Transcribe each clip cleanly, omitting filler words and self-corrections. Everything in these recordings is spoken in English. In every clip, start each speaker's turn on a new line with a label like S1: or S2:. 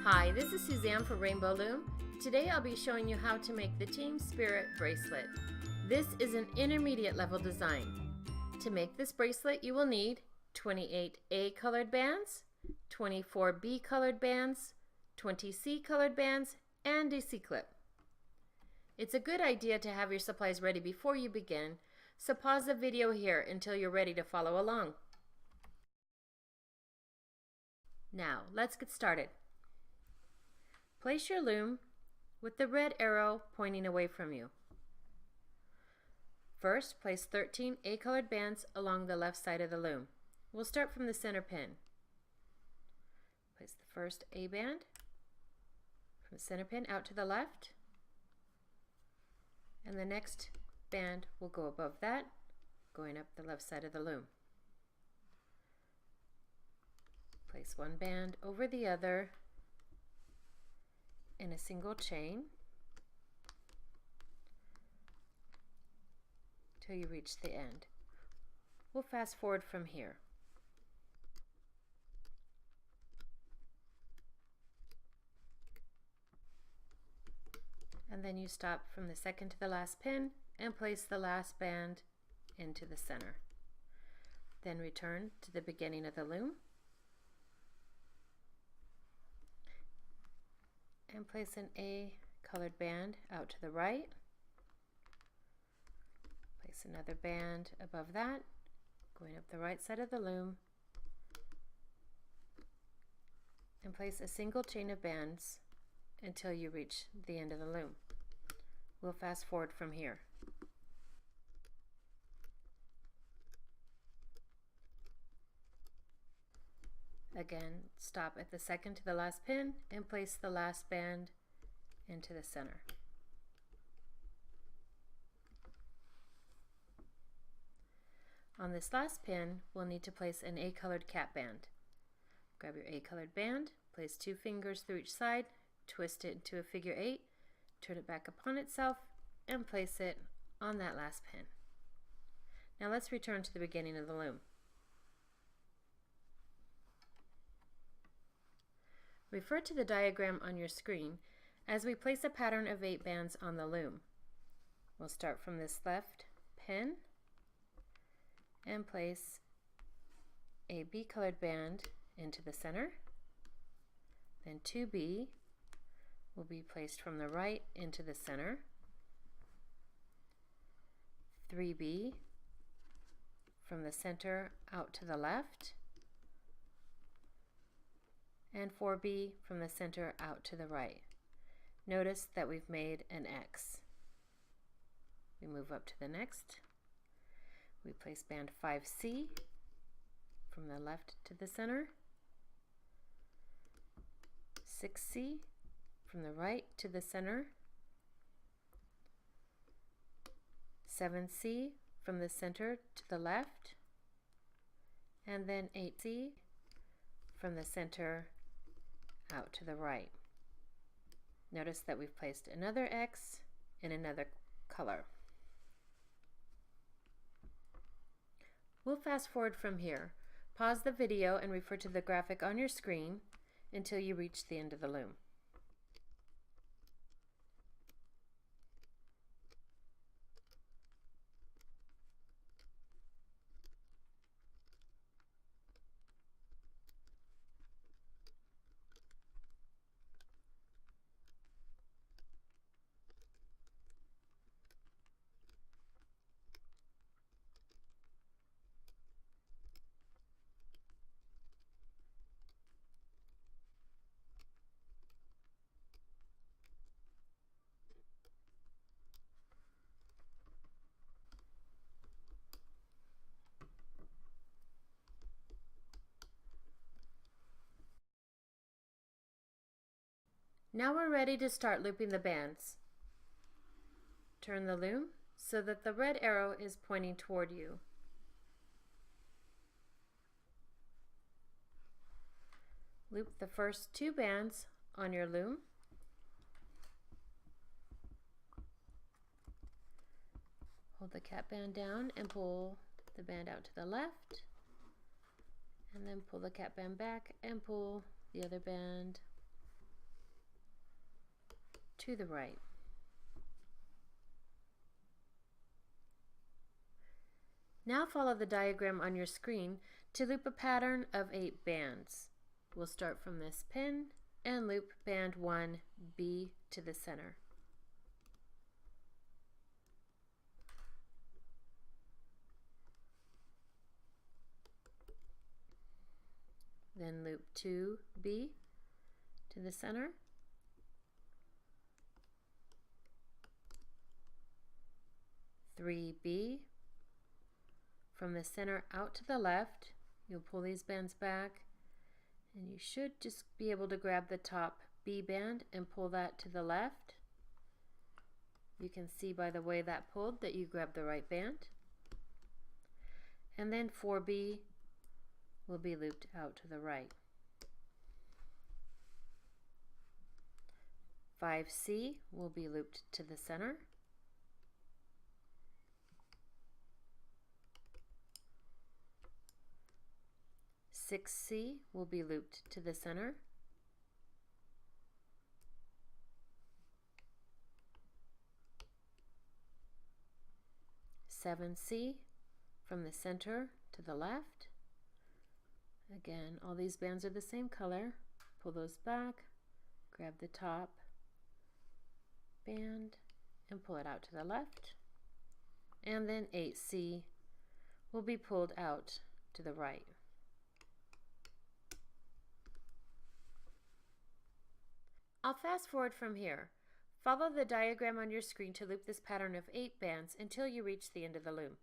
S1: Hi, this is Suzanne for Rainbow Loom. Today I'll be showing you how to make the Team Spirit bracelet. This is an intermediate level design. To make this bracelet you will need 28 A colored bands, 24 B colored bands, 20 C colored bands, and a C-clip. It's a good idea to have your supplies ready before you begin, so pause the video here until you're ready to follow along. Now, let's get started. Place your loom with the red arrow pointing away from you. First, place 13 A-colored bands along the left side of the loom. We'll start from the center pin. Place the first A band from the center pin out to the left, and the next band will go above that, going up the left side of the loom. Place one band over the other in a single chain till you reach the end. We'll fast forward from here. And then you stop from the second to the last pin and place the last band into the center. Then return to the beginning of the loom and place an A colored band out to the right. Place another band above that, going up the right side of the loom, and place a single chain of bands until you reach the end of the loom. We'll fast forward from here. Again, stop at the second to the last pin and place the last band into the center. On this last pin, we'll need to place an A-colored cap band. Grab your A-colored band, place 2 fingers through each side, twist it into a figure 8, turn it back upon itself, and place it on that last pin. Now let's return to the beginning of the loom. Refer to the diagram on your screen as we place a pattern of 8 bands on the loom. We'll start from this left pin and place a B colored band into the center. Then 2B will be placed from the right into the center. 3B from the center out to the left, and 4B from the center out to the right. Notice that we've made an X. We move up to the next. We place band 5C from the left to the center, 6C from the right to the center, 7C from the center to the left, and then 8C from the center out to the right. Notice that we've placed another X in another color. We'll fast forward from here. Pause the video and refer to the graphic on your screen until you reach the end of the loom. Now we're ready to start looping the bands. Turn the loom so that the red arrow is pointing toward you. Loop the first 2 bands on your loom. Hold the cap band down and pull the band out to the left, and then pull the cap band back and pull the other band to the right. Now follow the diagram on your screen to loop a pattern of 8 bands. We'll start from this pin and loop band 1 B to the center. Then loop 2 B to the center. Three B. From the center out to the left, you'll pull these bands back, and you should just be able to grab the top B band and pull that to the left. You can see by the way that pulled that you grabbed the right band. And then 4B will be looped out to the right. 5C will be looped to the center. 6C will be looped to the center. 7C from the center to the left. Again, all these bands are the same color. Pull those back, grab the top band and pull it out to the left. And then 8C will be pulled out to the right. I'll fast forward from here. Follow the diagram on your screen to loop this pattern of 8 bands until you reach the end of the loom.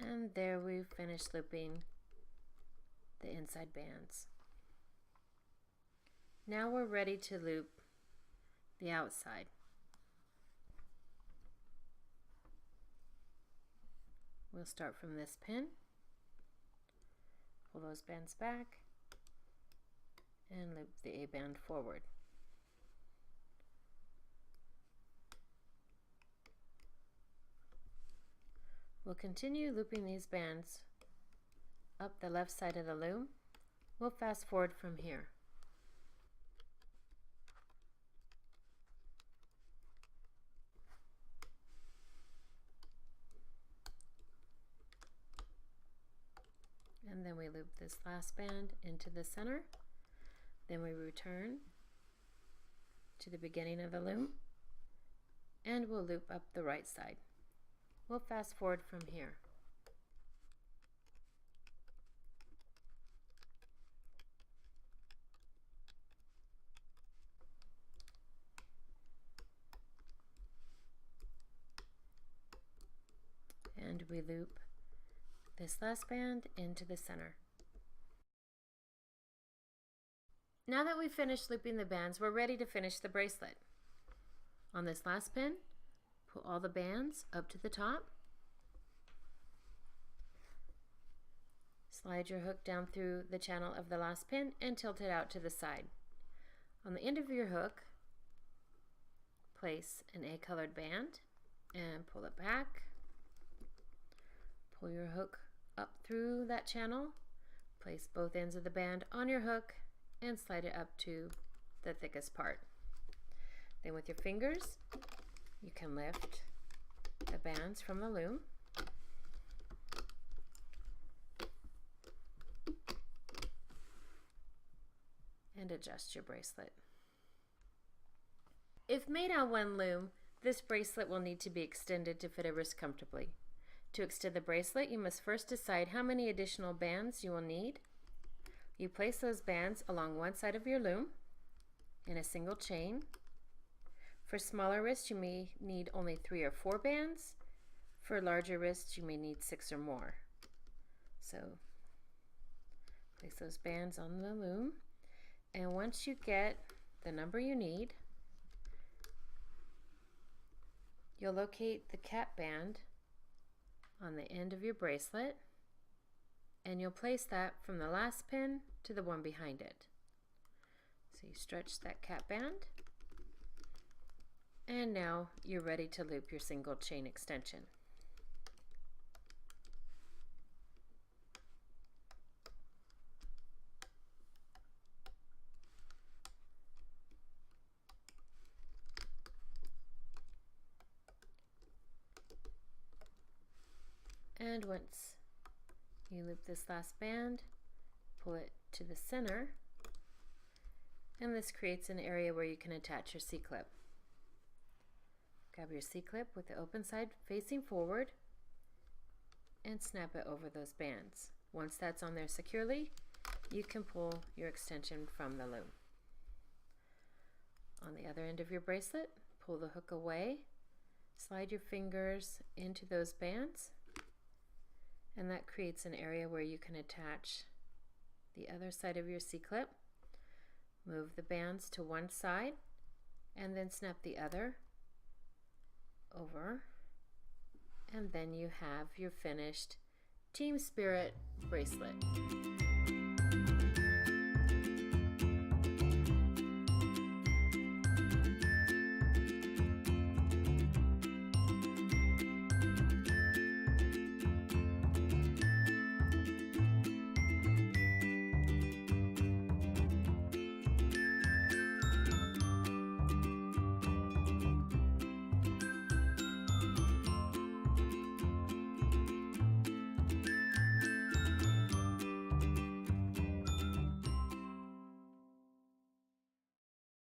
S1: And there we've finished looping the inside bands. Now we're ready to loop the outside. We'll start from this pin, pull those bands back, and loop the A band forward. We'll continue looping these bands up the left side of the loom. We'll fast forward from here. And then we loop this last band into the center. Then we return to the beginning of the loom and we'll loop up the right side. We'll fast forward from here. And we loop this last band into the center. Now that we've finished looping the bands, we're ready to finish the bracelet. On this last pin, pull all the bands up to the top. Slide your hook down through the channel of the last pin and tilt it out to the side. On the end of your hook, place an A-colored band and pull it back. Pull your hook up through that channel. Place both ends of the band on your hook and slide it up to the thickest part. Then with your fingers, you can lift the bands from the loom and adjust your bracelet. If made on one loom, this bracelet will need to be extended to fit a wrist comfortably. To extend the bracelet, you must first decide how many additional bands you will need. You place those bands along one side of your loom in a single chain. For smaller wrists, you may need only 3 or 4 bands. For larger wrists, you may need 6 or more. So place those bands on the loom, and once you get the number you need, you'll locate the cap band on the end of your bracelet, and you'll place that from the last pin to the one behind it. So you stretch that cap band, and now you're ready to loop your single chain extension. And once you loop this last band, pull it to the center, and this creates an area where you can attach your C-clip. Grab your C-clip with the open side facing forward and snap it over those bands. Once that's on there securely, you can pull your extension from the loom. On the other end of your bracelet, pull the hook away, slide your fingers into those bands, and that creates an area where you can attach the other side of your C-clip. Move the bands to one side and then snap the other over, and then you have your finished Team Spirit bracelet.